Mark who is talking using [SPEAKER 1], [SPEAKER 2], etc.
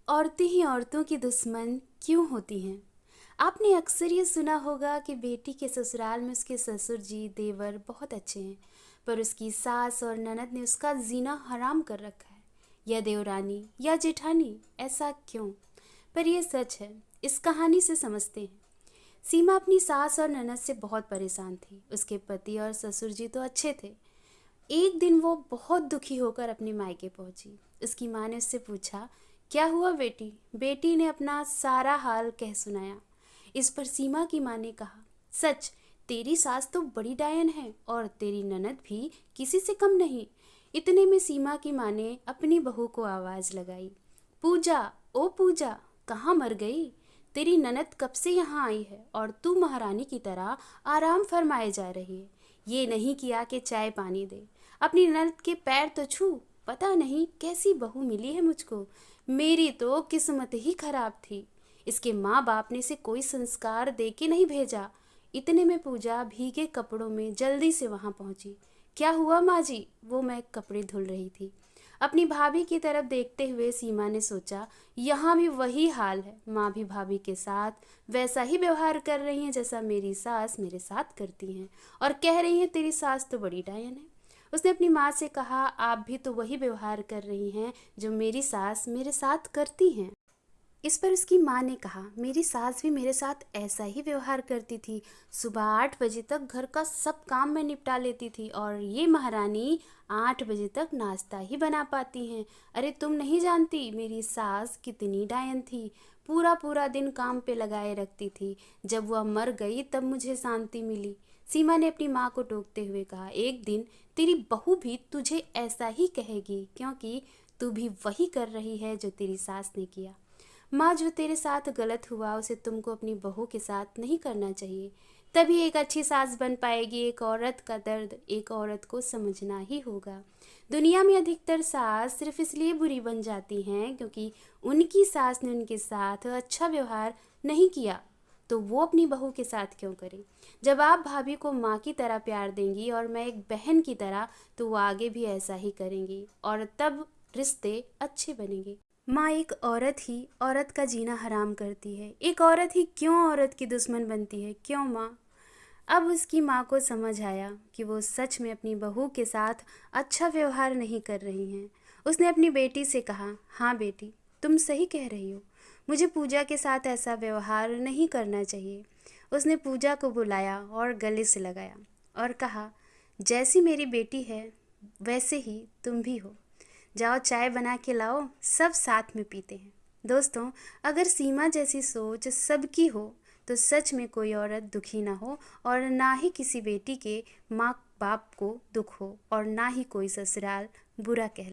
[SPEAKER 1] औरतें ही औरतों की दुश्मन क्यों होती हैं? आपने अक्सर ये सुना होगा कि बेटी के ससुराल में उसके ससुर जी देवर बहुत अच्छे हैं, पर उसकी सास और ननद ने उसका जीना हराम कर रखा है। या देवरानी या जेठानी, ऐसा क्यों? पर यह सच है। इस कहानी से समझते हैं। सीमा अपनी सास और ननद से बहुत परेशान थी। उसके पति और ससुर जी तो अच्छे थे। एक दिन वो बहुत दुखी होकर अपने मायके पहुंची। उसकी माँ ने उससे पूछा, क्या हुआ बेटी? बेटी ने अपना सारा हाल कह सुनाया। इस पर सीमा की माँ ने कहा, सच, तेरी सास तो बड़ी डायन है और तेरी ननद भी किसी से कम नहीं। इतने में सीमा की माँ ने अपनी बहू को आवाज लगाई, पूजा, ओ पूजा, कहाँ मर गई? तेरी ननद कब से यहाँ आई है और तू महारानी की तरह आराम फरमाए जा रही है। ये नहीं किया कि चाय पानी दे, अपनी ननद के पैर तो छू। पता नहीं कैसी बहू मिली है मुझको। मेरी तो किस्मत ही खराब थी। इसके माँ बाप ने इसे कोई संस्कार दे के नहीं भेजा। इतने में पूजा भीगे कपड़ों में जल्दी से वहां पहुंची। क्या हुआ माँ जी? वो मैं कपड़े धुल रही थी। अपनी भाभी की तरफ देखते हुए सीमा ने सोचा, यहाँ भी वही हाल है। माँ भी भाभी के साथ वैसा ही व्यवहार कर रही हैं जैसा मेरी सास मेरे साथ करती हैं, और कह रही हैं तेरी सास तो बड़ी डायन है। उसने अपनी माँ से कहा, आप भी तो वही व्यवहार कर रही हैं जो मेरी सास मेरे साथ करती हैं। इस पर उसकी माँ ने कहा, मेरी सास भी मेरे साथ ऐसा ही व्यवहार करती थी। सुबह 8 बजे तक घर का सब काम मैं निपटा लेती थी और ये महारानी 8 बजे तक नाश्ता ही बना पाती हैं। अरे तुम नहीं जानती मेरी सास कितनी डायन थी। पूरा पूरा दिन काम पे लगाए रखती थी। जब वह मर गई तब मुझे शांति मिली। सीमा ने अपनी माँ को टोकते हुए कहा, एक दिन तेरी बहू भी तुझे ऐसा ही कहेगी, क्योंकि तू भी वही कर रही है जो तेरी सास ने किया। माँ, जो तेरे साथ गलत हुआ उसे तुमको अपनी बहू के साथ नहीं करना चाहिए। तभी एक अच्छी सास बन पाएगी। एक औरत का दर्द एक औरत को समझना ही होगा। दुनिया में अधिकतर सास सिर्फ इसलिए बुरी बन जाती हैं क्योंकि उनकी सास ने उनके साथ अच्छा व्यवहार नहीं किया, तो वो अपनी बहू के साथ क्यों करें? जब आप भाभी को माँ की तरह प्यार देंगी और मैं एक बहन की तरह, तो वो आगे भी ऐसा ही करेंगी और तब रिश्ते अच्छे बनेंगे। माँ एक औरत ही औरत का जीना हराम करती है। एक औरत ही क्यों औरत की दुश्मन बनती है? क्यों माँ? अब उसकी माँ को समझ आया कि वो सच में अपनी बहू के साथ अच्छा व्यवहार नहीं कर रही हैं। उसने अपनी बेटी से कहा, हाँ बेटी, तुम सही कह रही हो। मुझे पूजा के साथ ऐसा व्यवहार नहीं करना चाहिए। उसने पूजा को बुलाया और गले से लगाया और कहा, जैसी मेरी बेटी है वैसे ही तुम भी हो। जाओ चाय बना के लाओ, सब साथ में पीते हैं। दोस्तों, अगर सीमा जैसी सोच सबकी हो तो सच में कोई औरत दुखी ना हो, और ना ही किसी बेटी के माँ बाप को दुख हो, और ना ही कोई ससुराल बुरा कह